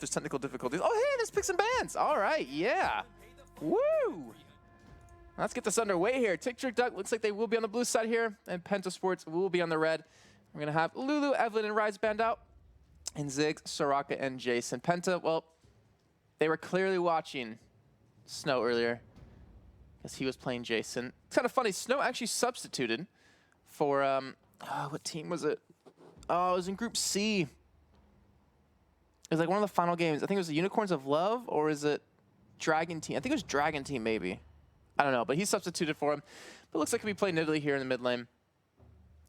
There's technical difficulties. Oh, hey, there's picks and bans. All right, yeah. Woo! Let's get this underway here. Tick Trick Duck looks like they will be on the blue side here, and Penta Sports will be on the red. We're going to have Lulu, Evelyn, and Rise band out, and Ziggs, Soraka, and Jason. Penta, well, they were clearly watching Snow earlier because he was playing Jason. It's kind of funny. Snow actually substituted for, what team was it? Oh, it was in Group C. It was like one of the final games. I think it was the Unicorns of Love, or is it Dragon Team? I think it was Dragon Team, maybe. I don't know, but he substituted for him. But it looks like we play Nidalee here in the mid lane.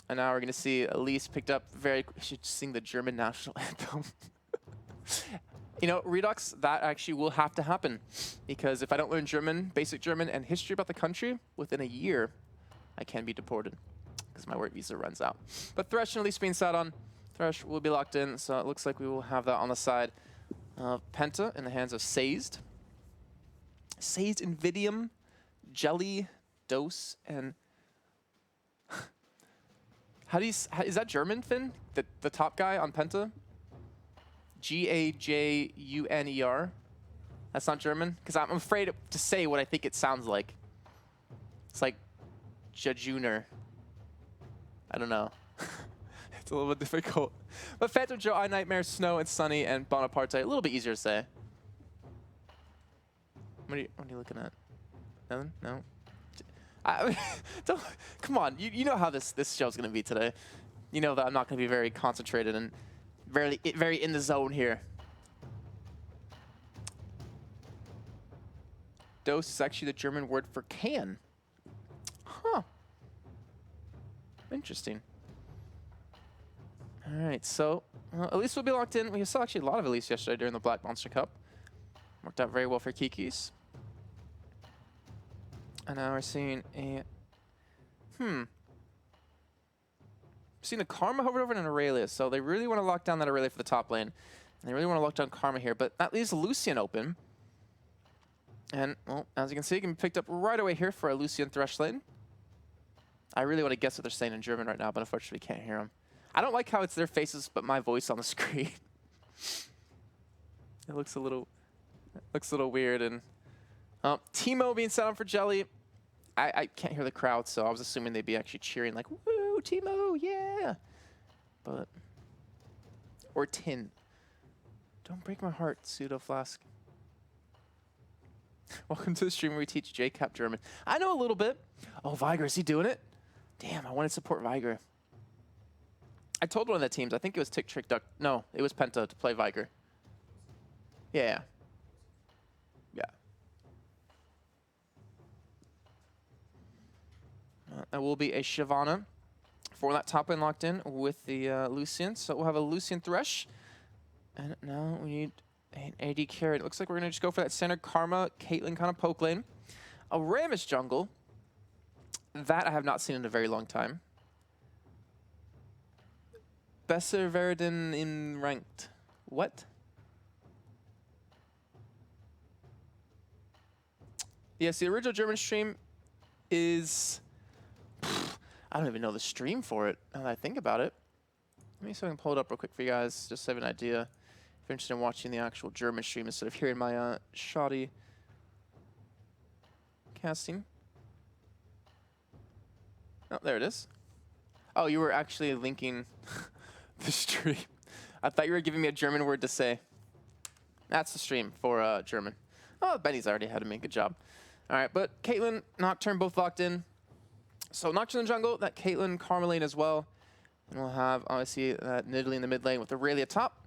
And now we're going to see Elise picked up very... We should sing the German national anthem. You know, Redux, that actually will have to happen. Because if I don't learn German, basic German, and history about the country, within a year, I can be deported. Because my work visa runs out. But Thresh and Elise being sat on. Thresh will be locked in, so it looks like we will have that on the side of Penta in the hands of Sazed. Sazed, Invidium, Jelly, Dose, and... How do you... Is that German, Finn? The top guy on Penta? Gajuner? That's not German? Because I'm afraid to say what I think it sounds like. It's like... Jajuner. I don't know. It's a little bit difficult. But Phantom Joe, I Nightmare, Snow, and Sunny, and Bonaparte, a little bit easier to say. What are you looking at? Nothing? No? Come on, you know how this show's going to be today. You know that I'm not going to be very concentrated and very in the zone here. Dose is actually the German word for can. Huh. Interesting. All right, so Elise will be locked in. We saw actually a lot of Elise yesterday during the Black Monster Cup. Worked out very well for Kiki's. And now we're seeing a... Seeing a Karma hovered over an Aurelia, so they really want to lock down that Aurelia for the top lane. And they really want to lock down Karma here, but that leaves Lucian open. And, well, as you can see, it can be picked up right away here for a Lucian Thresh lane. I really want to guess what they're saying in German right now, but unfortunately can't hear them. I don't like how it's their faces, but my voice on the screen. It looks a little weird. And Teemo being set on for Jelly. I can't hear the crowd, so I was assuming they'd be actually cheering like, "Woo, Teemo, yeah!" But or Tin. Don't break my heart, Pseudo Flask. Welcome to the stream where we teach JCap German. I know a little bit. Oh, Viger, is he doing it? Damn, I wanted to support Viger. I told one of the teams, I think it was Tick Trick Duck. No, it was Penta to play Viger. Yeah. That will be a Shyvana for that top lane locked in with the Lucian. So we'll have a Lucian Thresh. And now we need an AD carry. It looks like we're going to just go for that standard Karma, Caitlyn kind of poke lane. A Rammus jungle. That I have not seen in a very long time. Besser Verdun in ranked. What? Yes, the original German stream is... I don't even know the stream for it, now that I think about it. Let me see if I can pull it up real quick for you guys, just to have an idea. If you're interested in watching the actual German stream instead of hearing my shoddy casting. Oh, there it is. Oh, you were actually linking the stream. I thought you were giving me a German word to say. That's the stream for German. Oh, Benny's already had me. Good job. All right, but Caitlyn, Nocturne both locked in. So Nocturne in the jungle, that Caitlyn, Karma lane as well. And we'll have, obviously, Nidalee in the mid lane with Aurelia top.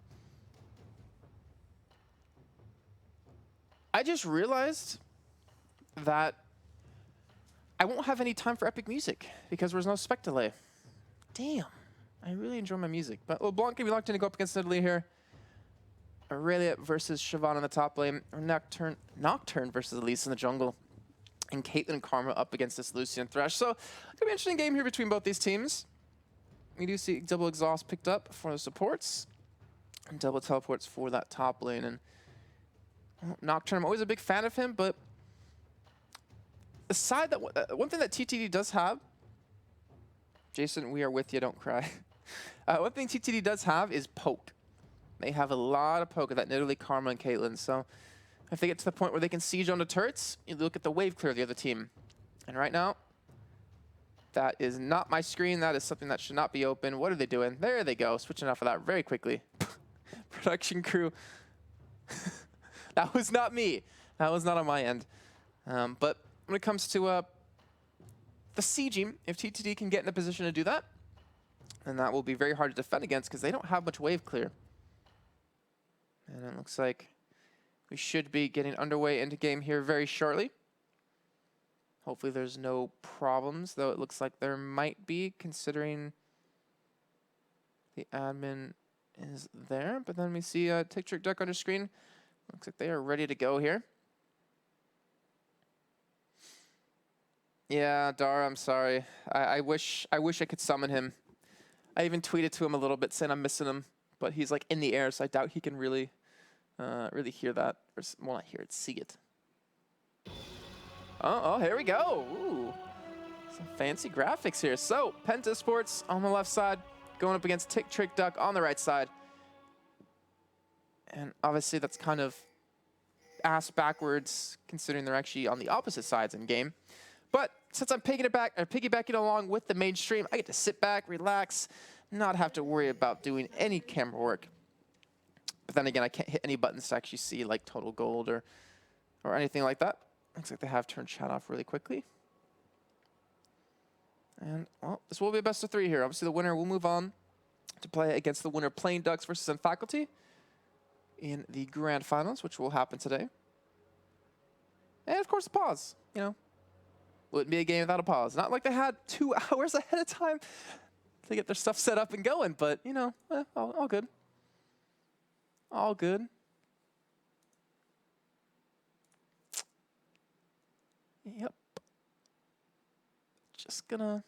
I just realized that I won't have any time for epic music because there's no spec delay. Damn. I really enjoy my music. But LeBlanc can be locked in to go up against Nidalee here. Aurelia versus Shyvana in the top lane. Or Nocturne versus Elise in the jungle. And Caitlyn and Karma up against this Lucian Thresh. So, it's going to be an interesting game here between both these teams. We do see double exhaust picked up for the supports. And double teleports for that top lane. And Nocturne, I'm always a big fan of him, but aside that, one thing that TTD does have, Jason, we are with you, don't cry. One thing TTD does have is poke. They have a lot of poke of that Nidalee, Karma, and Caitlyn. So if they get to the point where they can siege onto turrets, you look at the wave clear of the other team. And right now, that is not my screen. That is something that should not be open. What are they doing? There they go. Switching off of that very quickly. Production crew. That was not me. That was not on my end. But when it comes to the sieging, if TTD can get in a position to do that, then that will be very hard to defend against because they don't have much wave clear. And it looks like we should be getting underway into game here very shortly. Hopefully there's no problems, though it looks like there might be, considering the admin is there. But then we see Tick Trick Duck on your screen. Looks like they are ready to go here. Yeah, Dara, I'm sorry. I wish I could summon him. I even tweeted to him a little bit saying I'm missing him, but he's like in the air, so I doubt he can really hear that, or well, not hear it, see it. Oh, here we go. Ooh, some fancy graphics here. So, Penta Sports on the left side, going up against Tick Trick Duck on the right side. And obviously that's kind of ass backwards, considering they're actually on the opposite sides in game. But since I'm piggybacking along with the mainstream, I get to sit back, relax, not have to worry about doing any camera work. But then again, I can't hit any buttons to actually see like total gold or anything like that. Looks like they have turned chat off really quickly. And, well, this will be a best of 3 here. Obviously, the winner will move on to play against the winner Plain Ducks versus Unfaculty in the grand finals, which will happen today. And, of course, a pause. You know, wouldn't be a game without a pause. Not like they had 2 hours ahead of time to get their stuff set up and going, but, you know, all good. All good. Yep. Just gonna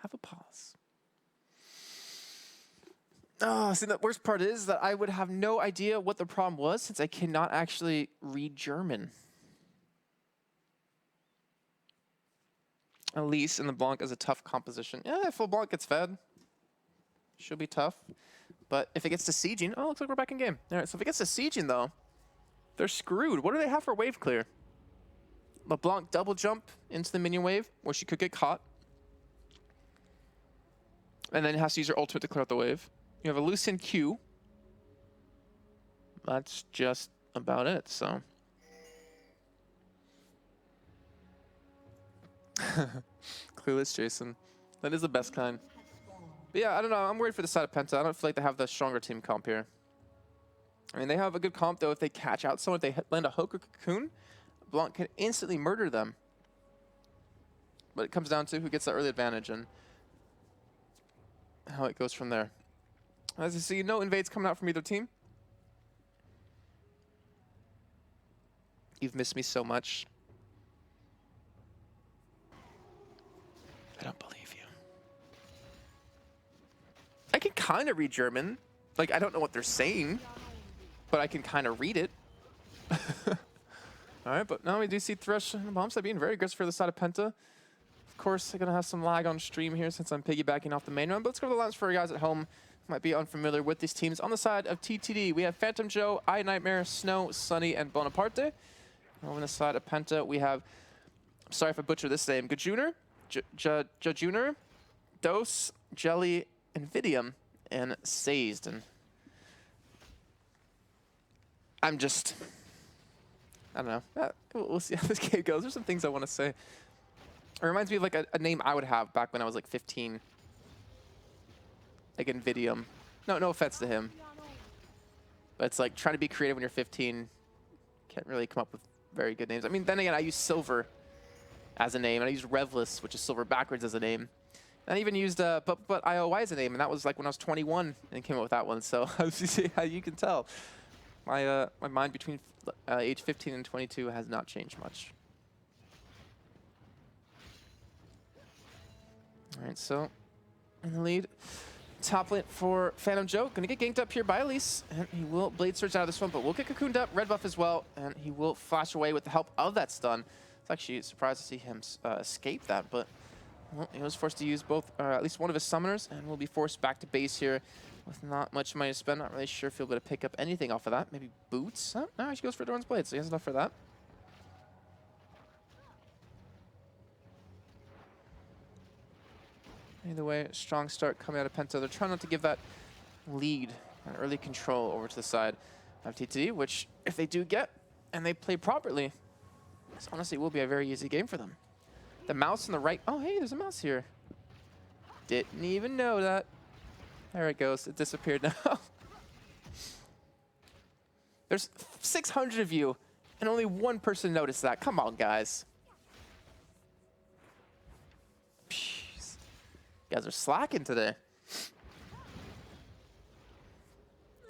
have a pause. Oh, see, the worst part is that I would have no idea what the problem was since I cannot actually read German. Elise in the Blanc is a tough composition. Yeah, if full Blanc gets fed, should be tough. But if it gets to sieging, oh, looks like we're back in game. All right, so if it gets to sieging, though, they're screwed. What do they have for wave clear? LeBlanc double jump into the minion wave, where she could get caught. And then has to use her ultimate to clear out the wave. You have a Lucian Q. That's just about it, so. Clueless Jason. That is the best kind. But yeah, I don't know. I'm worried for the side of Penta. I don't feel like they have the stronger team comp here. I mean, they have a good comp, though. If they catch out someone, if they land a hook or cocoon, Blanc can instantly murder them. But it comes down to who gets that early advantage and how it goes from there. As you see, no invades coming out from either team. You've missed me so much. I don't believe you. I can kind of read German. Like, I don't know what they're saying, but I can kind of read it. All right, but now we do see Thresh and the bomb side being very aggressive for the side of Penta. Of course, they're going to have some lag on stream here since I'm piggybacking off the main run, but let's go to the lines for you guys at home who might be unfamiliar with these teams. On the side of TTD, we have Phantom Joe, I Nightmare, Snow, Sunny, and Bonaparte. On the side of Penta, we have, I'm sorry if I butcher this name, Gajuner, Jajuner, Dose, Jelly, Invidium, and Sazed. And I'm just, I don't know. We'll see how this game goes. There's some things I want to say. It reminds me of like a name I would have back when I was like 15. Like Invidium. No offense to him. But it's like trying to be creative when you're 15. Can't really come up with very good names. I mean, then again, I use Silver as a name, and I used Revless, which is Silver backwards, as a name. And I even used but IOY as a name, and that was like when I was 21 and came up with that one. So you can tell, my mind between age 15 and 22 has not changed much. All right, so in the lead, top lane for Phantom Joe. Gonna get ganked up here by Elise, and he will Blade Surge out of this one, but will get cocooned up, red buff as well, and he will flash away with the help of that stun. It's actually surprised to see him escape that, but Well, he was forced to use both, at least one of his summoners, and will be forced back to base here with not much money to spend. Not really sure if he'll be able to pick up anything off of that. Maybe boots? Oh, no, he goes for Doran's Blade, so he has enough for that. Either way, strong start coming out of Penta. They're trying not to give that lead, an early control over to the side of TTD, which if they do get, and they play properly, this honestly will be a very easy game for them. The mouse on the right, oh hey, there's a mouse here. Didn't even know that. There it goes, it disappeared now. There's 600 of you, and only one person noticed that. Come on, guys. Jeez. You guys are slacking today.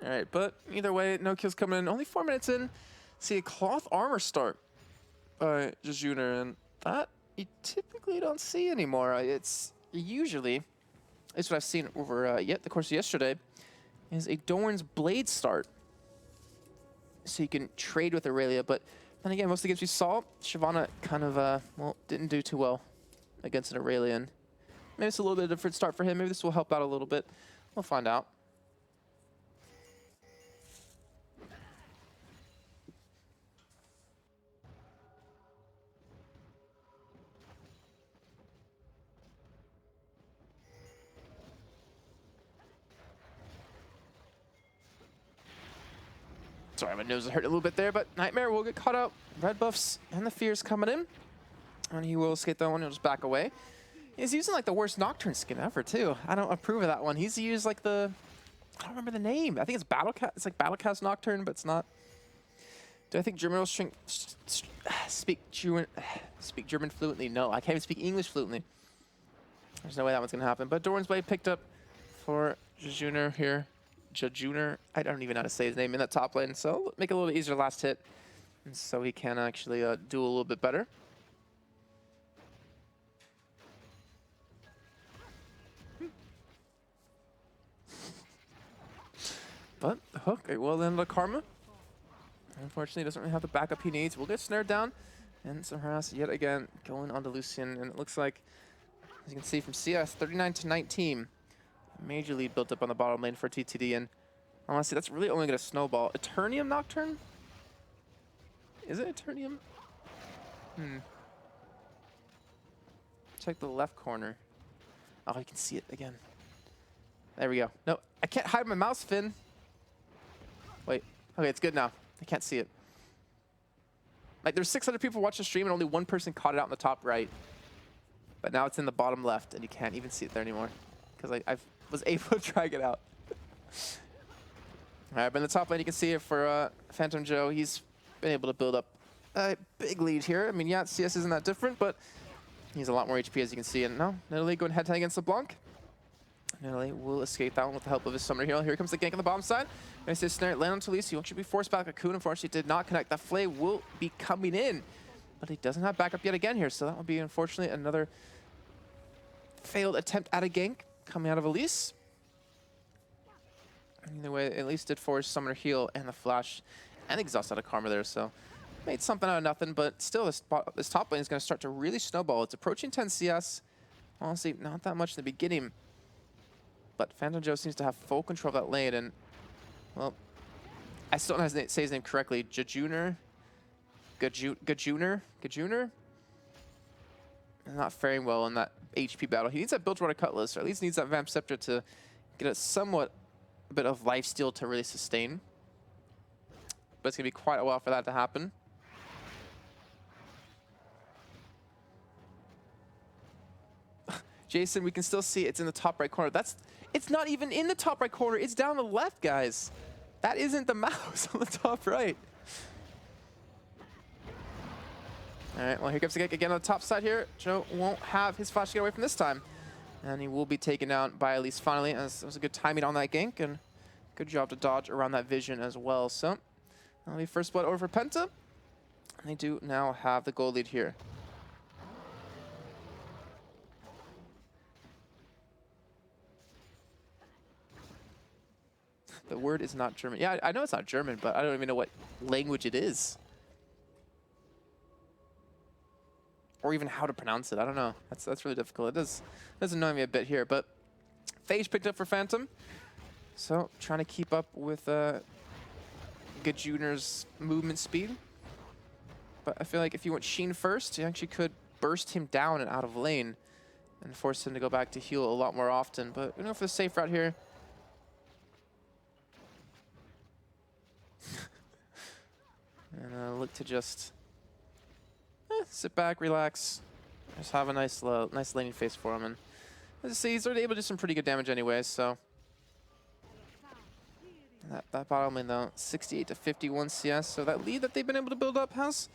All right, but either way, no kills coming in. Only 4 minutes in. See a cloth armor start by Jejuna, and that you typically don't see anymore. It's usually, at least what I've seen over the course of yesterday, is a Doran's Blade start. So you can trade with Aurelia, but then again, most of the games we saw, Shyvana kind of, well, didn't do too well against an Aurelian. Maybe it's a little bit of a different start for him. Maybe this will help out a little bit. We'll find out. Sorry, my nose hurt a little bit there, but Nightmare will get caught out. Red buffs and the fears coming in. And he will escape that one. He'll just back away. He's using like the worst Nocturne skin ever, too. I don't approve of that one. He's used like the... I don't remember the name. I think it's Battlecast. It's like Battlecast Nocturne, but it's not. Do I think German will speak German fluently? No, I can't even speak English fluently. There's no way that one's going to happen. But Doran's Blade picked up for Jejuna here. Jejuna, I don't even know how to say his name in that top lane, so make it a little bit easier last hit, and so he can actually do a little bit better. But the hook, it will end up Karma. Unfortunately, doesn't really have the backup he needs. We'll get snared down, and some harass yet again going onto Lucian, and it looks like, as you can see from CS, 39 to 19. Major lead built up on the bottom lane for TTD, and honestly, that's really only going to snowball. Eternium Nocturne? Is it Eternium? Check the left corner. Oh, you can see it again. There we go. No, I can't hide my mouse, Finn. Wait. Okay, it's good now. I can't see it. Like, there's 600 people watching the stream, and only one person caught it out in the top right. But now it's in the bottom left, and you can't even see it there anymore. Because I was able to drag it out. All right, but in the top lane, you can see it for Phantom Joe. He's been able to build up a big lead here. I mean, yeah, CS isn't that different, but he's a lot more HP, as you can see. And no, Nidalee going head-to-head against LeBlanc. Nidalee will escape that one with the help of his summoner hero. Here comes the gank on the bottom side. Nice to snare, land on Talise. He won't be forced back. Cocoon, unfortunately, did not connect. That Flay will be coming in, but he doesn't have backup yet again here. So that will be, unfortunately, another failed attempt at a gank coming out of Elise. Either way, at least did force Summoner Heal and the Flash and Exhaust out of Karma there, so made something out of nothing, but still this top lane is going to start to really snowball. It's approaching 10 CS. Honestly, not that much in the beginning, but Phantom Joe seems to have full control of that lane, and, well, I still don't know how to say his name correctly. Jejuna? Gajuner? Not faring well in that HP battle. He needs that Bilgewater Cutlass, or at least needs that Vamp Scepter to get a somewhat bit of lifesteal to really sustain. But it's going to be quite a while for that to happen. Jason, we can still see it's in the top right corner. It's not even in the top right corner. It's down the left, guys. That isn't the mouse on the top right. All right, well, here comes the gank again on the top side here. Joe won't have his flash to get away from this time. And he will be taken out by Elise finally, as it was a good timing on that gank, and good job to dodge around that vision as well. So, that'll be first blood over for Penta. And they do now have the gold lead here. The word is not German. Yeah, I know it's not German, but I don't even know what language it is. or even how to pronounce it. I don't know. That's really difficult. It does annoy me a bit here, but Phage picked up for Phantom. So trying to keep up with Gajunar's movement speed. But I feel like if you went Sheen first, you actually could burst him down and out of lane and force him to go back to heal a lot more often. But we go for the safe route here. And look to just sit back, relax, just have a nice laning phase for him. And as you see, he's already able to do some pretty good damage anyway, so. That bottom lane though, 68 to 51 CS, so that lead that they've been able to build up has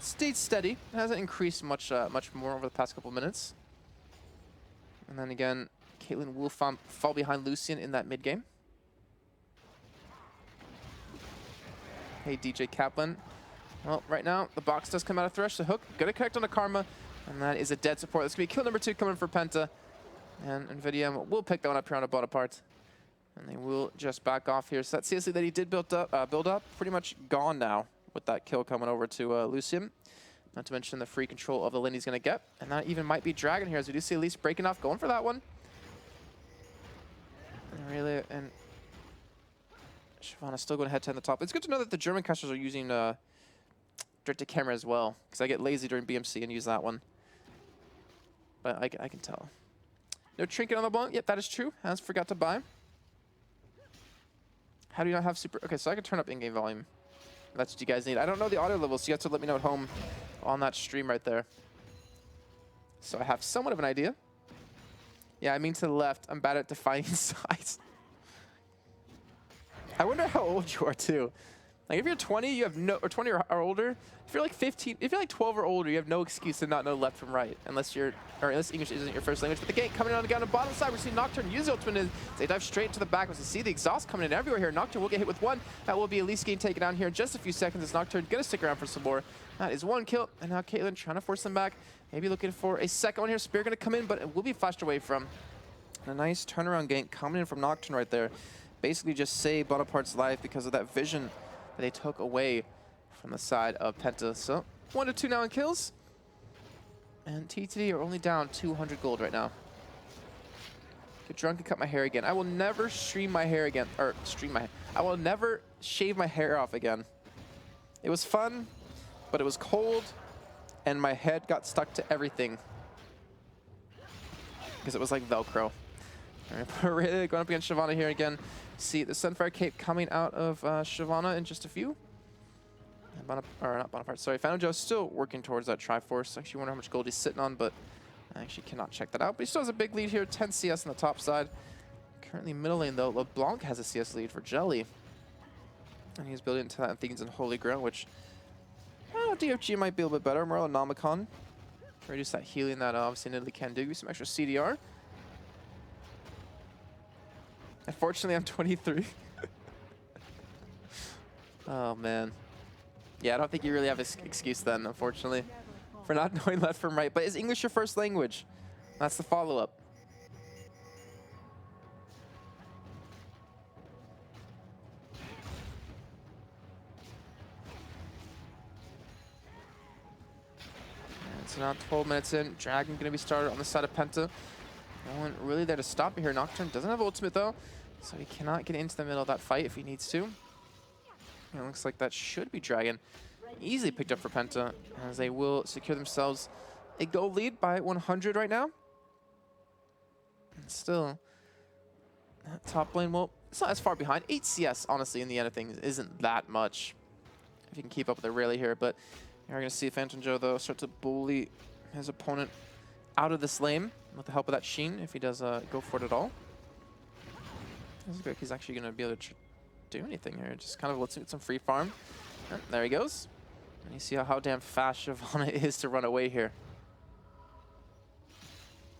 stayed steady. It hasn't increased much more over the past couple minutes. And then again, Caitlyn will fall behind Lucian in that mid game. Hey, DJ Kaplan. Well, right now, the box does come out of Thresh. The hook, gonna connect on the Karma, and that is a dead support. That's gonna be kill number 2 coming for Penta. And NVIDIA will pick that one up here on a Bonaparte. And they will just back off here. So that CS that he did build up, pretty much gone now with that kill coming over to Lucian. Not to mention the free control of the lane he's gonna get. And that even might be Dragon here, as we do see Elise breaking off, going for that one. And Shyvana still going head to head on the top. It's good to know that the German casters are using directed camera as well, because I get lazy during BMC and use that one. But I can tell. No trinket on the blunt. Yep, that is true. Has forgot to buy. How do you not have super? Okay, so I can turn up in-game volume. That's what you guys need. I don't know the audio levels, so you have to let me know at home on that stream right there. So I have somewhat of an idea. Yeah, I mean to the left. I'm bad at defining size. I wonder how old you are too. Like if you're 20, you have no, or 20 or older. If you're like 15, if you're like 12 or older, you have no excuse to not know left from right, unless English isn't your first language. But the gank coming on the bottom side, we're seeing Nocturne use the ultimate. They dive straight into the back. As you see the exhaust coming in everywhere here. Nocturne will get hit with one. That will be Elise getting taken down here in just a few seconds. As Nocturne gonna stick around for some more. That is one kill, and now Caitlyn trying to force them back. Maybe looking for a second one here. Spear gonna come in, but it will be flashed away from. And a nice turnaround gank coming in from Nocturne right there. Basically just saved Bonaparte's life because of that vision that they took away from the side of Penta. So 1 to 2 now in kills. And TTD are only down 200 gold right now. Get drunk and cut my hair again. I will never stream my hair again, or I will never shave my hair off again. It was fun, but it was cold, and my head got stuck to everything. Because it was like Velcro. All right, really going up against Shyvana here again. See the Sunfire Cape coming out of Shyvana in just a few. Or not Bonaparte, sorry. Phantom Joe's still working towards that Triforce. Actually wonder how much gold he's sitting on, but I actually cannot check that out. But he still has a big lead here, 10 CS on the top side. Currently middle lane though, LeBlanc has a CS lead for Jelly. And he's building into that Things and Holy Grail, which DFG might be a little bit better. More Nomicon. Reduce that healing that obviously Italy can do. Give you some extra CDR. Unfortunately, I'm 23. Oh, man. Yeah, I don't think you really have an excuse then, unfortunately, for not knowing left from right. But is English your first language? That's the follow-up. So now 12 minutes in. Dragon going to be started on the side of Penta. No one really there to stop it here. Nocturne doesn't have ultimate though, so he cannot get into the middle of that fight if he needs to. And it looks like that should be Dragon. Easily picked up for Penta, as they will secure themselves a gold lead by 100 right now. And still, that top lane, well, it's not as far behind. 8 CS, honestly, in the end of things, isn't that much. If you can keep up with it really here, but you're going to see Phantom Joe, though, start to bully his opponent out of this lane with the help of that Sheen, if he does go for it at all. Doesn't look like he's actually going to be able to do anything here. Just kind of lets him get some free farm. And there he goes. And you see how damn fast Shyvana is to run away here.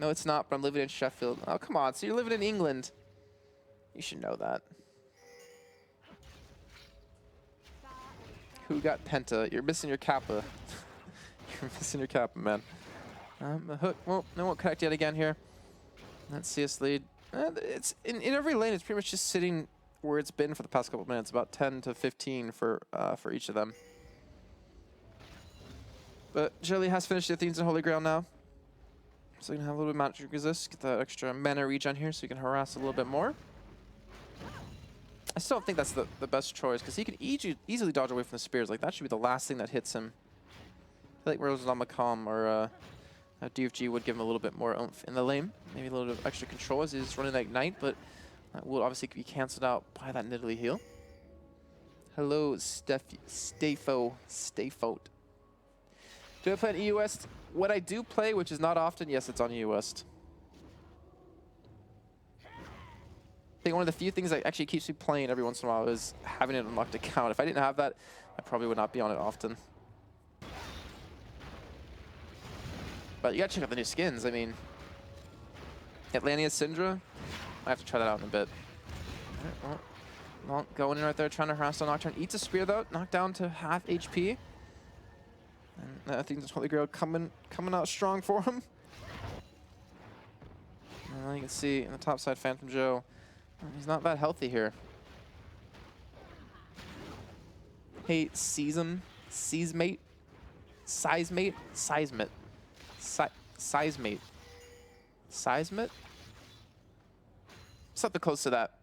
No, it's not, but I'm living in Sheffield. Oh, come on. So you're living in England. You should know that. Who got Penta? You're missing your Kappa. You're missing your Kappa, man. The hook, well, no one connect yet again here. Let's see us lead. It's in every lane, it's pretty much just sitting where it's been for the past couple of minutes, about 10 to 15 for each of them. But Jelly has finished the Athenes and Holy Grail now. So you can have a little bit of magic resist, get that extra mana regen here so you can harass a little bit more. I still don't think that's the best choice because he can easily dodge away from the spears. Like, that should be the last thing that hits him. I feel like Rose on Macomb or DFG would give him a little bit more oomph in the lane. Maybe a little bit of extra control as he's running that Ignite, but that will obviously be cancelled out by that Nidalee heal. Hello, Stayfote. Do I play on EU West? What I do play, which is not often, yes, it's on EU West. I think one of the few things that actually keeps me playing every once in a while is having an unlocked account. If I didn't have that, I probably would not be on it often. But you gotta check out the new skins. I mean, Atlantia Syndra, I have to try that out in a bit. All right, well, going in right there, trying to harass on Nocturne. Eats a spear though, knocked down to half HP. And I think this Holy Grail coming out strong for him. And you can see in the top side, Phantom Joe, he's not that healthy here. Hey, Seismate. Something close to that.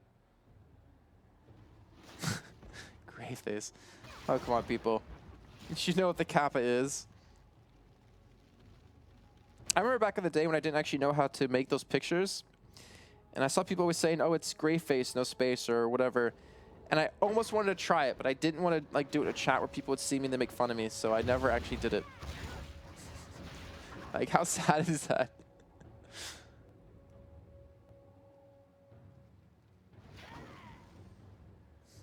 Great face. Oh, come on, people. You know what the kappa is. I remember back in the day when I didn't actually know how to make those pictures. And I saw people always saying, oh, it's gray face, no space, or whatever. And I almost wanted to try it, but I didn't want to like do it in a chat where people would see me and they make fun of me, so I never actually did it. Like, how sad is that?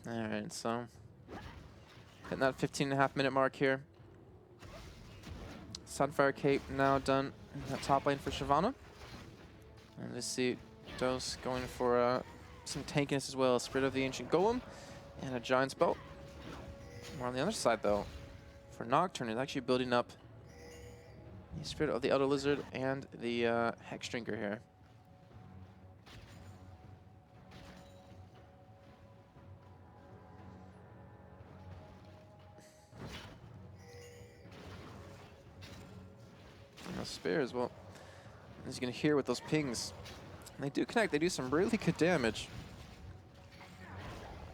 Alright, so hitting that 15.5 minute mark here. Sunfire Cape now done in that top lane for Shyvana. And let's see Dose going for some tankiness as well. Spirit of the Ancient Golem and a Giant's Belt. More on the other side though, for Nocturne, is actually building up the Spirit of the Elder Lizard and the Hexdrinker here. And those spears, well, as you can hear with those pings, they do connect, they do some really good damage.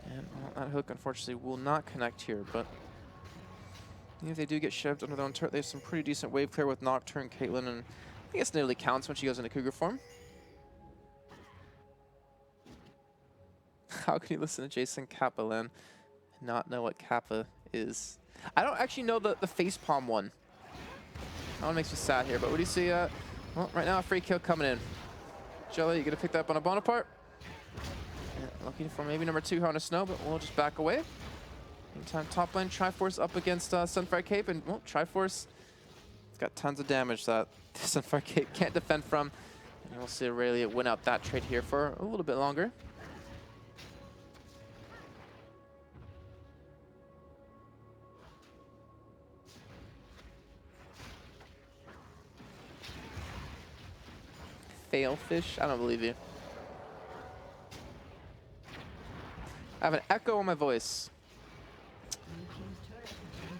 And well, that hook unfortunately will not connect here, but even if they do get shoved under their own turret, they have some pretty decent wave clear with Nocturne, Caitlyn, and I guess Nidalee counts when she goes into Cougar form. How can you listen to Jason Kaplan and not know what Kappa is? I don't actually know the facepalm one. That one makes me sad here, but what do you see? Well, right now a free kill coming in. Jelly, you gonna pick that up on a Bonaparte? Yeah, looking for maybe number 2 here on a Snow, but we'll just back away. Meantime, top lane, Triforce up against Sunfire Cape, and well, Triforce, it's got tons of damage that Sunfire Cape can't defend from. And we'll see Aurelia win out that trade here for a little bit longer. Failfish? I don't believe you. I have an echo on my voice.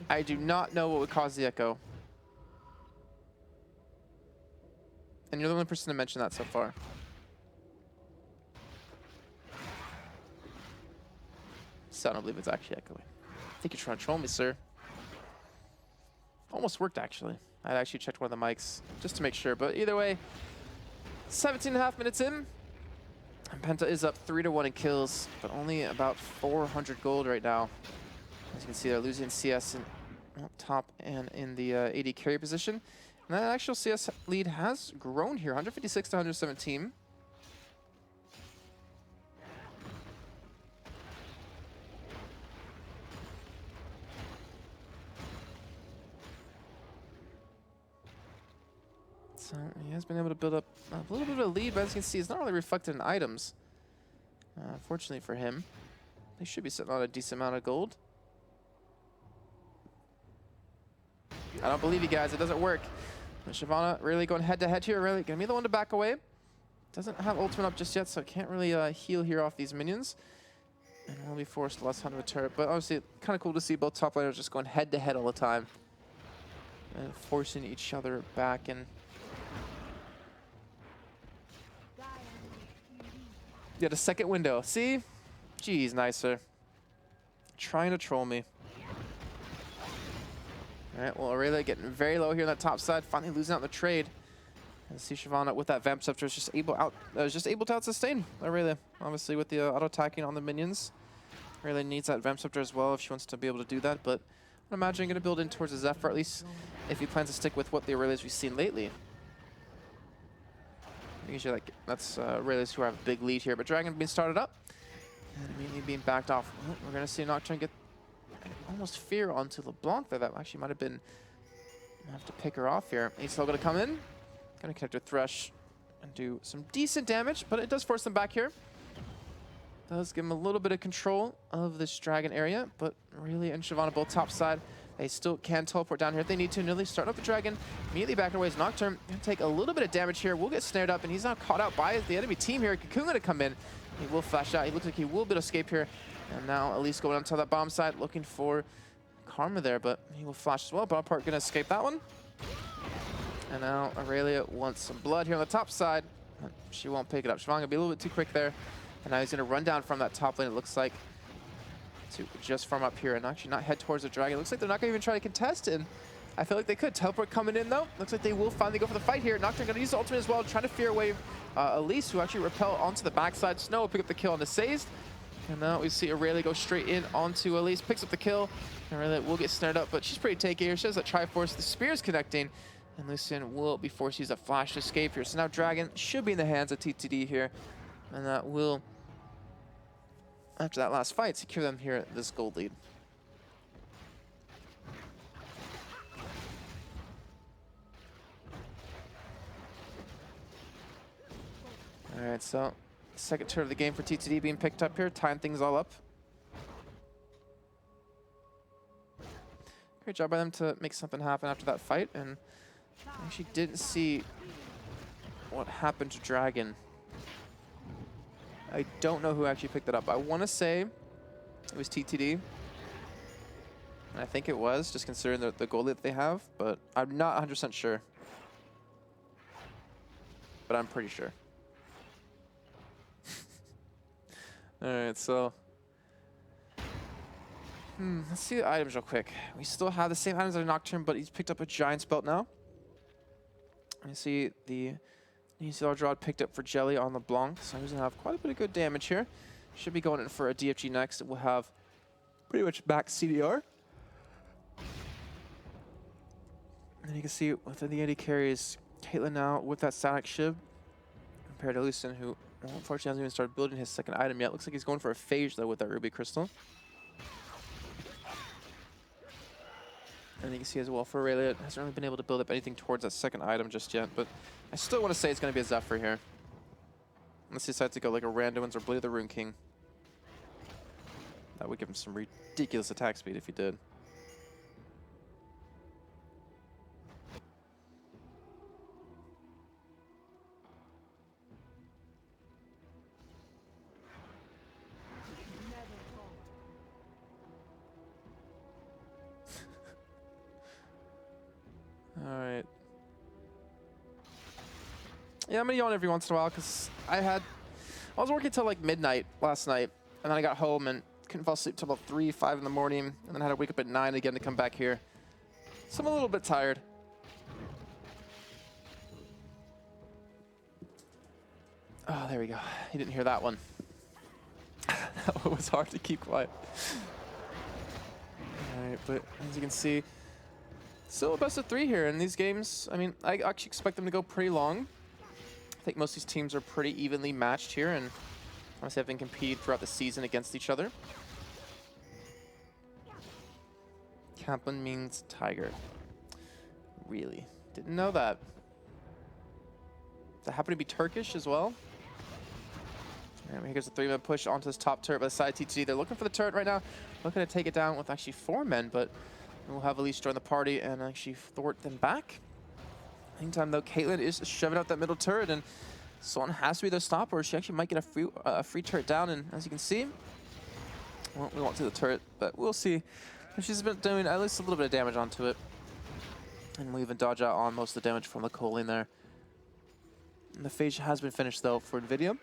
I do not know what would cause the echo. And you're the only person to mention that so far. So I don't believe it's actually echoing. I think you're trying to troll me, sir. Almost worked, actually. I actually checked one of the mics just to make sure. But either way, 17.5 minutes in. And Penta is up 3-1 in kills, but only about 400 gold right now. As you can see, they're losing CS in top and in the AD carry position. And that actual CS lead has grown here, 156 to 117. So he has been able to build up a little bit of a lead, but as you can see, it's not really reflected in items. Fortunately for him, they should be sitting on a decent amount of gold. I don't believe you guys, it doesn't work. And Shyvana really going head to head here, really gonna be the one to back away. Doesn't have ultimate up just yet, so can't really heal here off these minions. And will be forced to less 100 turret, but obviously kind of cool to see both top laners just going head to head all the time. and forcing each other back. And yeah, the second window. See? Jeez, nicer. Trying to troll me. All right, well, Aurelia getting very low here on that top side, finally losing out in the trade. And see Shyvana with that Vamp Scepter is just able to out-sustain Aurelia, obviously with the auto-attacking on the minions. Aurelia needs that Vamp Scepter as well if she wants to be able to do that, but I'm imagining going to build in towards the Zephyr, at least if he plans to stick with what the Aurelias we've seen lately. Usually that's Aurelias who have a big lead here, but Dragon being started up and immediately being backed off. Oh, we're going to see Nocturne get almost Fear onto LeBlanc there. That actually might have been, I have to pick her off here. He's still going to come in, going to connect with Thresh and do some decent damage, but it does force them back here. Does give him a little bit of control of this Dragon area, but really and Shyvana both top side. They still can teleport down here if they need to. Nearly start up the Dragon, immediately back away as Nocturne. Gonna take a little bit of damage here. Will get snared up, and he's now caught out by the enemy team here. Cocoon gonna come in. He will flash out. He looks like he will be able to escape here. And now Elise going onto that bomb side, looking for Karma there, but he will flash as well. Bomb Park gonna escape that one. And now Aurelia wants some blood here on the top side. She won't pick it up. Shyvana gonna be a little bit too quick there. And now he's gonna run down from that top lane, it looks like, to just farm up here and actually not head towards the Dragon. Looks like they're not gonna even try to contest, and I feel like they could. Teleport coming in though. Looks like they will finally go for the fight here. Nocturne gonna use the ultimate as well, trying to fear away Elise, who actually repel onto the backside. Snow will pick up the kill on the Sazed. And now we see Aurelia go straight in onto Elise, picks up the kill. Aurelia will get snared up, but she's pretty tanky here. She has that Triforce, the spear's connecting, and Lucian will be forced to use a flash to escape here. So now Dragon should be in the hands of TTD here, and that will, after that last fight, secure them here at this gold lead. All right, so second turn of the game for TTD being picked up here, tying things all up. Great job by them to make something happen after that fight, and I actually didn't see what happened to Dragon. I don't know who actually picked it up. I want to say it was TTD. And I think it was, just considering the goal that they have, but I'm not 100% sure. But I'm pretty sure. All right, so let's see the items real quick. We still have the same items as Nocturne, but he's picked up a Giant's Belt now. And you see the Large Rod picked up for Jelly on LeBlanc, so he's gonna have quite a bit of good damage here. Should be going in for a DFG next. We'll have pretty much back CDR. And you can see within the AD carries, Caitlyn now with that Static Shib, compared to Lucian, who unfortunately hasn't even started building his second item yet. Looks like he's going for a Phage though with that Ruby Crystal. And you can see as well for Aurelia, hasn't really been able to build up anything towards that second item just yet, but I still want to say it's going to be a Zephyr here. Unless he decides to go like a Randuin's or Blade of the Rune King. That would give him some ridiculous attack speed if he did. All right. Yeah, I'm gonna yawn every once in a while because I was working till like midnight last night, and then I got home and couldn't fall asleep till about 3, 5 in the morning, and then I had to wake up at 9 again to come back here. So I'm a little bit tired. Oh, there we go. You didn't hear that one. That one was hard to keep quiet. All right, but as you can see, still a best of 3 here in these games. I mean, I actually expect them to go pretty long. I think most of these teams are pretty evenly matched here, and honestly have been competing throughout the season against each other. Kaplan means tiger. Really? Didn't know that. Does that happen to be Turkish as well? All right, here's a 3-man push onto this top turret by the side TTD. They're looking for the turret right now. Looking to take it down with actually 4 men, but we'll have Elise join the party and actually thwart them back. Meantime, though, Caitlyn is shoving out that middle turret, and Swan has to be the stopper. She actually might get a free turret down, and as you can see, well, we won't see the turret, but we'll see. She's been doing at least a little bit of damage onto it. And we even dodge out on most of the damage from the Cologne there. And the phase has been finished though for NVIDIA.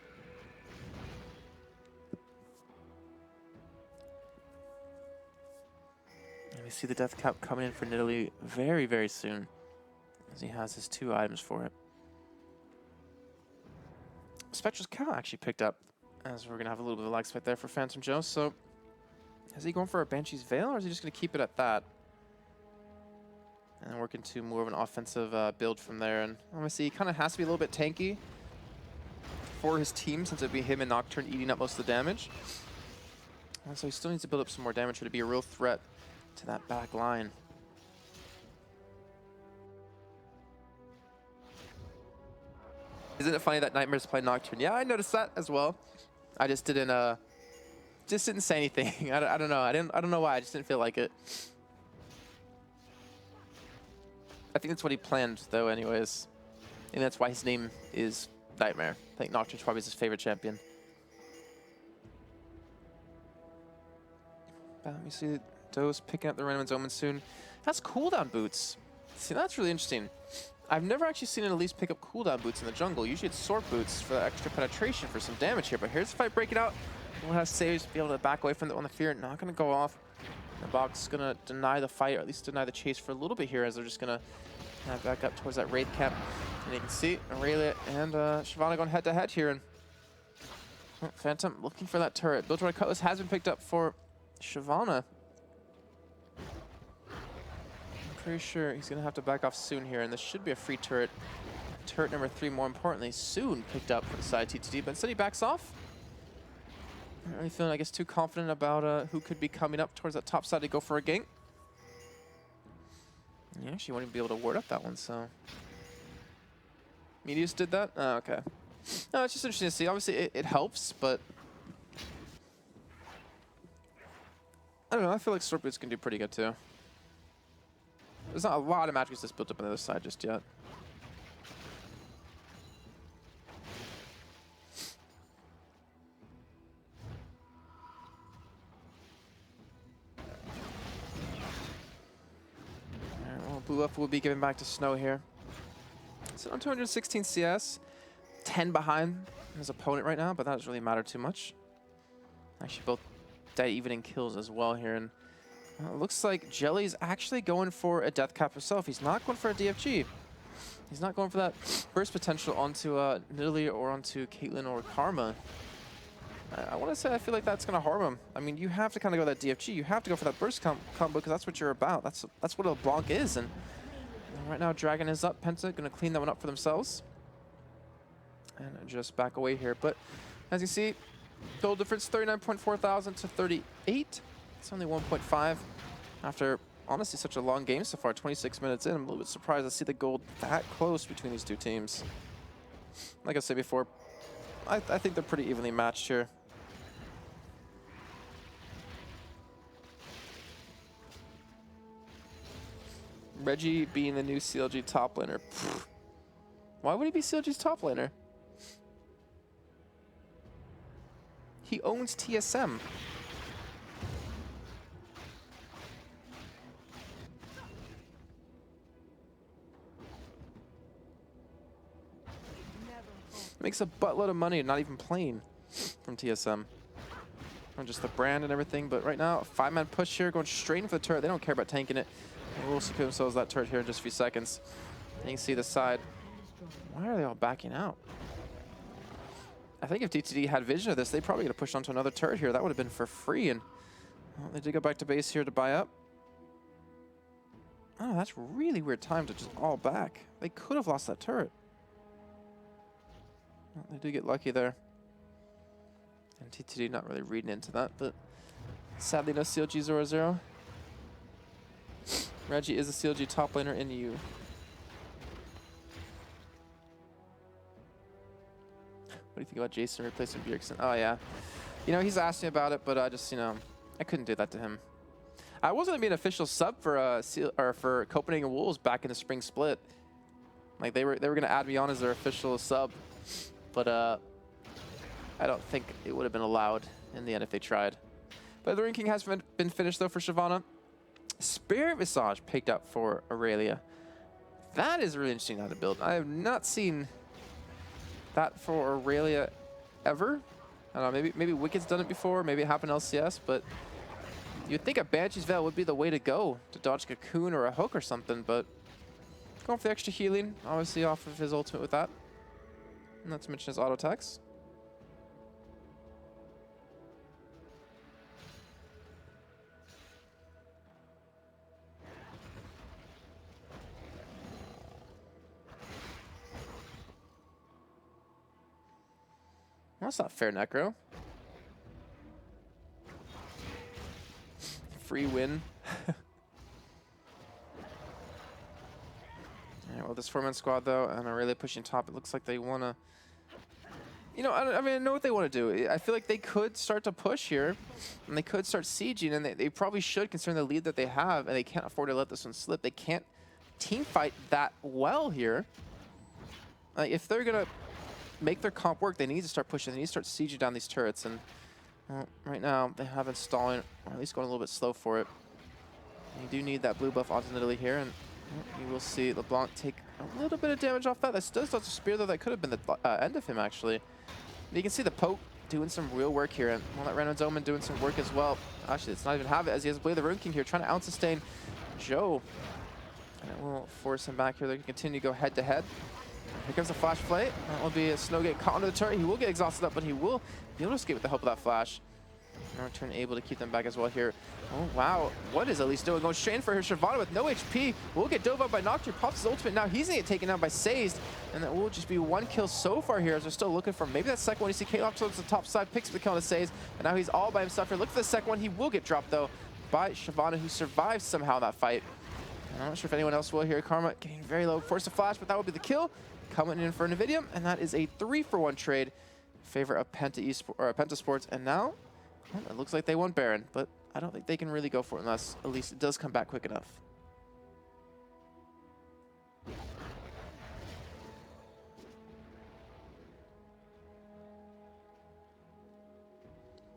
And we see the death cap coming in for Nidalee very, very soon, as he has his 2 items for it. Spectre's cow actually picked up, as we're going to have a little bit of a lag spike there for Phantom Joe. So is he going for a Banshee's Veil, or is he just going to keep it at that? And work into more of an offensive build from there. And obviously, he kind of has to be a little bit tanky for his team, since it'd be him and Nocturne eating up most of the damage. And so he still needs to build up some more damage for it to be a real threat to that back line. Isn't it funny that Nightmares play Nocturne? Yeah, I noticed that as well. I just didn't say anything. I don't know. I don't know why. I just didn't feel like it. I think that's what he planned, though, anyways. And that's why his name is Nightmare. I think Nocturne's probably his favorite champion. Let me see Dose picking up the Random Omen soon. That's cooldown boots. See, that's really interesting. I've never actually seen an Elise pick up cooldown boots in the jungle. Usually it's sword boots for the extra penetration for some damage here. But here's the fight breaking out. We'll have saves, be able to back away from the fear. Not going to go off. The box is going to deny the fight, or at least deny the chase for a little bit here, as they're just going to back up towards that Wraith camp. And you can see Aurelia and Shyvana going head-to-head here. And Phantom looking for that turret. Build-Dry Cutlass has been picked up for Shyvana. I'm pretty sure he's going to have to back off soon here, and this should be a free turret. Turret number 3, more importantly, soon picked up for the side TTD, but instead he backs off. Not really feeling, I guess, too confident about who could be coming up towards that top side to go for a gank. Yeah, actually won't even be able to ward up that one, so. Medius did that? Oh, okay. No, it's just interesting to see. Obviously, it helps, but I don't know. I feel like Sword Boots can do pretty good, too. There's not a lot of magic that's built up on the other side just yet. Blue buff will be given back to Snow here. So on 216 CS, 10 behind his opponent right now, but that doesn't really matter too much. Actually, both dead even in kills as well here. And it looks like Jelly's actually going for a death cap himself. He's not going for a DFG. He's not going for that burst potential onto Nidalee or onto Caitlyn or Karma. I want to say I feel like that's going to harm him. I mean, you have to kind of go that DFG. You have to go for that burst combo because that's what you're about. That's what a Blanc is. And right now, Dragon is up. Penta going to clean that one up for themselves. And just back away here. But as you see, gold difference 39.4 thousand to 38. It's only 1.5 after honestly such a long game so far. 26 minutes in. I'm a little bit surprised to see the gold that close between these two teams. Like I said before, I think they're pretty evenly matched here. Reggie being the new CLG top laner. Pfft. Why would he be CLG's top laner? He owns TSM. Makes a buttload of money, not even playing from TSM. Not just the brand and everything, but right now, a 5-man push here, going straight for the turret. They don't care about tanking it. And we'll secure themselves that turret here in just a few seconds. And you can see the side. Why are they all backing out? I think if DTD had vision of this, they probably could have pushed onto another turret here. That would have been for free. And well, they did go back to base here to buy up. Oh, that's really weird time to just all back. They could have lost that turret. Well, they do get lucky there. And TTD not really reading into that, but sadly no CLG 0-0. Reggie is a CLG top laner in EU. What do you think about Jason replacing Bjergsen? Oh yeah. You know, he's asked me about it, but I just, you know, I couldn't do that to him. I was going to be an official sub for for Copenhagen Wolves back in the spring split. Like they were going to add me on as their official sub. But I don't think it would have been allowed in the end if they tried. But the ranking has been finished, though, for Shyvana. Spirit Visage picked up for Aurelia. That is really interesting how to build. I have not seen that for Aurelia ever. I don't know, maybe Wicked's done it before, maybe it happened LCS, but you'd think a Banshee's Veil would be the way to go to dodge Cocoon or a hook or something, but going for the extra healing, obviously off of his ultimate with that. Not to mention his auto attacks. That's not fair, Necro. Free win. Alright, well, this 4-man squad, though, and are really pushing top. It looks like they want to... You know, I mean, I know what they want to do. I feel like they could start to push here, and they could start sieging, and they probably should, considering the lead that they have, and they can't afford to let this one slip. They can't team fight that well here. If they're going to make their comp work, they need to start pushing. They need to start sieging down these turrets, and well, right now they have been stalling, or at least going a little bit slow for it. You do need that blue buff onto Italy here, and you will see LeBlanc take a little bit of damage off that. That still does a spear, though. That could have been the end of him, actually. You can see the poke doing some real work here, and well, that Random Omen doing some work as well. Actually, it's not even have it, as he has Blade of the Rune King here, trying to out-sustain Joe. And it will force him back here. They can continue to go head-to-head. Here comes the flash play. That will be a Snow getting caught onto the turret. He will get exhausted up, but he will be able to escape with the help of that flash. And return able to keep them back as well here. Oh, wow. What is Elise doing? Going straight in for her. Shyvana with no HP. Will get dove out by Nocturne. Pops his ultimate. Now he's going to get taken down by Sazed. And that will just be one kill so far here, as they're still looking for maybe that second one. You see K-Lop towards the top side, picks up the kill on the Sazed. And now he's all by himself here. Look for the second one. He will get dropped, though, by Shyvana, who survives somehow that fight. And I'm not sure if anyone else will here. Karma getting very low. Force a flash, but that will be the kill. Coming in for Nvidium, and that is a 3-for-1 trade in favor of PENTA Sports. And now, well, it looks like they won Baron, but I don't think they can really go for it unless at least it does come back quick enough.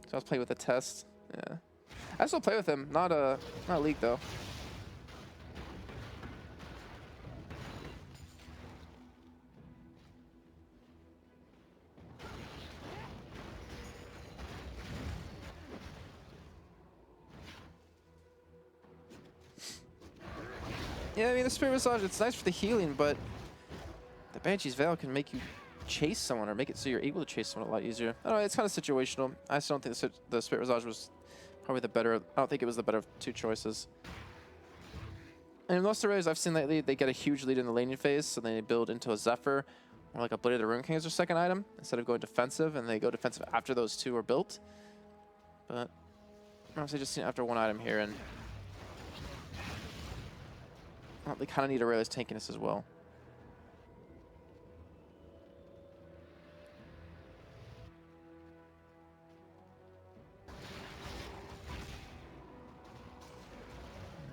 So I was playing with a test. Yeah, I still play with him, not League though. Yeah, I mean, the Spirit Massage, it's nice for the healing, but the Banshee's Veil can make you chase someone or make it so you're able to chase someone a lot easier. I don't know, it's kind of situational. I still don't think the Spirit Massage was probably the better. I don't think it was the better of two choices. And in most of the Rays I've seen lately, they get a huge lead in the laning phase, so they build into a Zephyr or like a Blade of the Rune King as their second item instead of going defensive, and they go defensive after those two are built. But obviously just seen it after one item here, and well, they kind of need Aurelia's tankiness as well.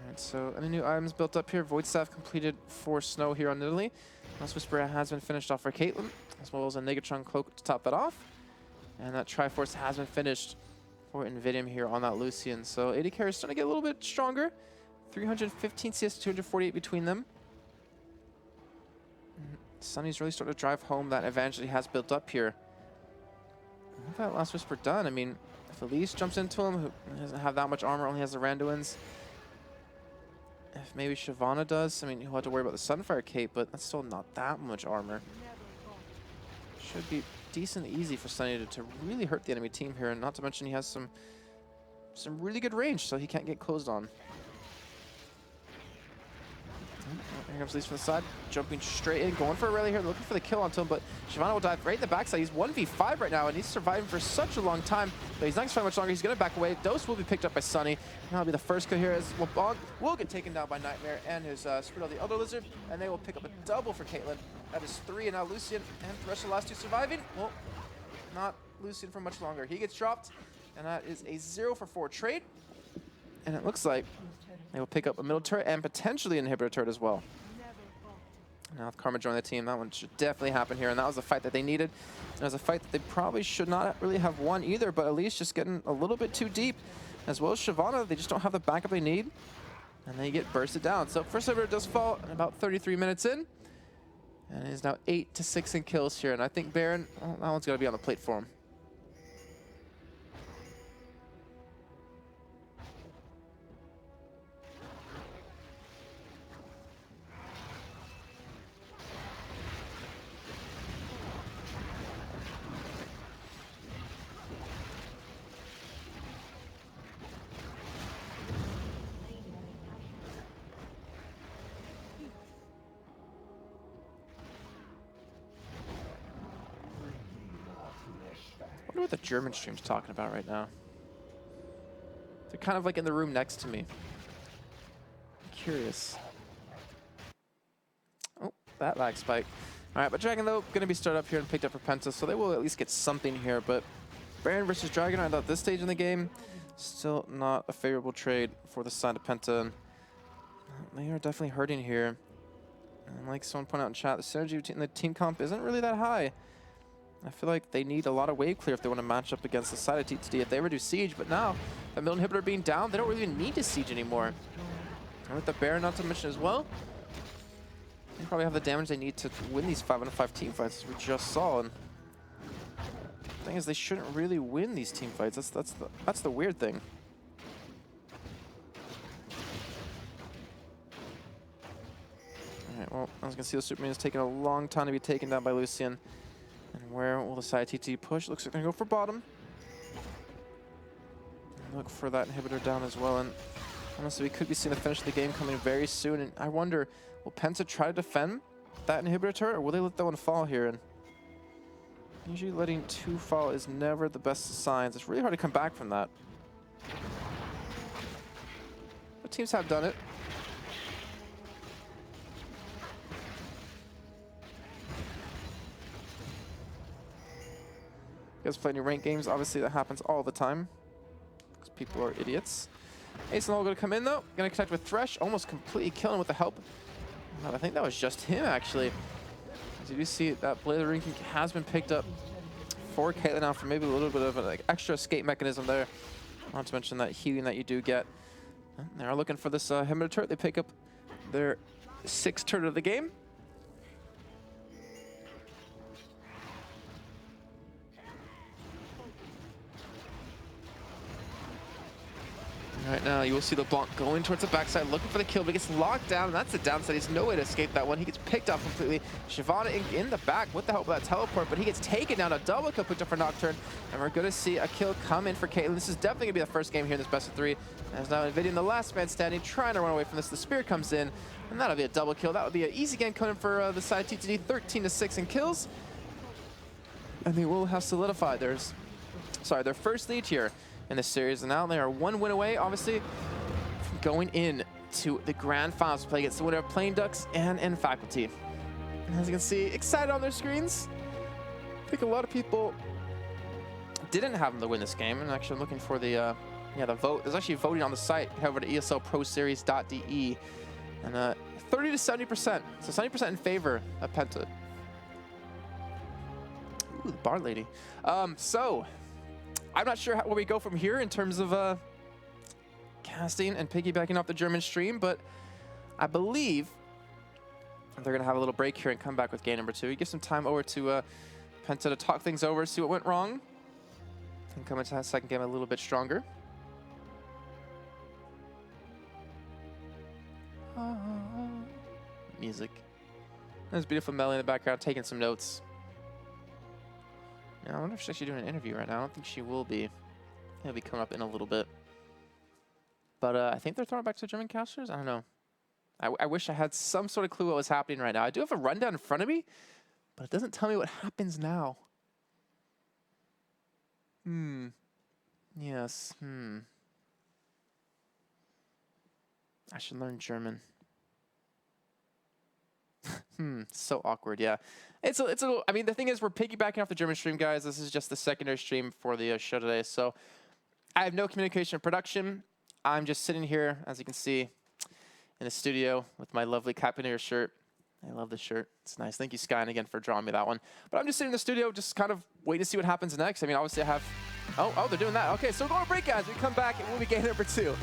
Alright, so any new items built up here? Void Staff completed for Snow here on Italy. Last Whisper has been finished off for Caitlyn, as well as a Negatron Cloak to top that off. And that Triforce has been finished for Nvidium here on that Lucian. So AD carry is starting to get a little bit stronger. 315 CS, 248 between them. Sunny's really starting to drive home that advantage that he has built up here. With that Last Whisper done, I mean, if Elise jumps into him, who doesn't have that much armor, only has the Randuins. If maybe Shyvana does, I mean, he'll have to worry about the Sunfire Cape, but that's still not that much armor. Should be decent easy for Sunny to really hurt the enemy team here, and not to mention he has some really good range, so he can't get closed on. Here comes Elise from the side, jumping straight in, going for a rally here, looking for the kill onto him, but Shyvana will dive right in the backside. He's 1v5 right now, and he's surviving for such a long time, but he's not going to survive much longer. He's going to back away. Dose will be picked up by Sunny, and that'll be the first kill here, as LeBlanc will get taken down by Nightmare and his Spirit of the Elder Lizard, and they will pick up a double for Caitlyn. That is 3, and now Lucian and the rest of the last two surviving. Well, not Lucian for much longer. He gets dropped, and that is a 0-for-4 trade, and it looks like they will pick up a middle turret and potentially an inhibitor turret as well. Now with Karma joining the team, that one should definitely happen here, and that was the fight that they needed. It was a fight that they probably should not really have won either, but at least just getting a little bit too deep. As well as Shyvana, they just don't have the backup they need. and they get bursted down. So first inhibitor does fall in about 33 minutes in, and it is now 8-6 in kills here. And I think Baron, well, that one's got to be on the plate for him. I wonder what the German stream's talking about right now. They're kind of like in the room next to me. I'm curious. Oh, that lag spike. All right, but Dragon, though, going to be started up here and picked up for Penta, so they will at least get something here. But Baron versus Dragon, I thought this stage in the game, still not a favorable trade for the side of Penta. And they are definitely hurting here. And like someone pointed out in chat, the synergy between the team comp isn't really that high. I feel like they need a lot of wave clear if they want to match up against the side of TTD if they ever do siege, but now the middle inhibitor being down, they don't really even need to siege anymore. And with the Baron not to mention as well, they probably have the damage they need to win these 5-on-5 team fights, as we just saw. And the thing is, they shouldn't really win these team fights. That's the weird thing. All right, well, as you can see, the Superman is taking a long time to be taken down by Lucian. And where will the side TT push? Looks like they're going to go for bottom. And look for that inhibitor down as well. And honestly, we could be seeing the finish of the game coming very soon. And I wonder, will Penta try to defend that inhibitor turret, or will they let that one fall here? And usually letting two fall is never the best of signs. It's really hard to come back from that. But teams have done it. You guys play any ranked games? Obviously, that happens all the time because people are idiots. Ace and all going to come in, though. Going to connect with Thresh. Almost completely killing with the help. I think that was just him, actually. As you do see, that Blade of the Ring has been picked up for Caitlyn now for maybe a little bit of an extra escape mechanism there. Not to mention that healing that you do get. And they are looking for this inhibitor turret. They pick up their 6th turret of the game. Right now, you will see LeBlanc going towards the backside, looking for the kill, but he gets locked down, and that's the downside. He's no way to escape that one. He gets picked off completely. Shyvana in the back with the help of that teleport, but he gets taken down. A double kill picked up for Nocturne, and we're going to see a kill come in for Caitlyn. This is definitely going to be the first game here in this best of 3. As now Invidian, the last man standing, trying to run away from this. The Spear comes in, and that'll be a double kill. That would be an easy game coming for the side TTD, 13-6 in kills. And they will have solidified their first lead here in this series, and now they are 1 win away, obviously, from going in to the grand finals to play against the winner of Plain Ducks and Faculty. And as you can see, excited on their screens. I think a lot of people didn't have them to win this game, and actually I'm looking for the vote. There's actually voting on the site. Head over to eslproseries.de, and 30 to 70%, so 70% in favor of Penta. Ooh, the bar lady. So I'm not sure where we go from here in terms of casting and piggybacking off the German stream, but I believe they're going to have a little break here and come back with game number 2. We give some time over to Penta to talk things over, see what went wrong, and come into that second game a little bit stronger. Music. There's beautiful Melly in the background taking some notes. Yeah, I wonder if she's actually doing an interview right now. I don't think she will be. It'll be coming up in a little bit. But I think they're throwing it back to the German casters. I don't know. I wish I had some sort of clue what was happening right now. I do have a rundown in front of me, but it doesn't tell me what happens now. Yes. I should learn German. So awkward, yeah. It's a little, I mean, the thing is, we're piggybacking off the German stream, guys. This is just the secondary stream for the show today. So I have no communication or production. I'm just sitting here, as you can see, in the studio with my lovely Capioneer shirt. I love this shirt. It's nice. Thank you, Skyen, again, for drawing me that one. But I'm just sitting in the studio, just kind of waiting to see what happens next. I mean, obviously I have, oh, they're doing that. Okay, so we're going to break, guys. We come back and we'll be game number 2.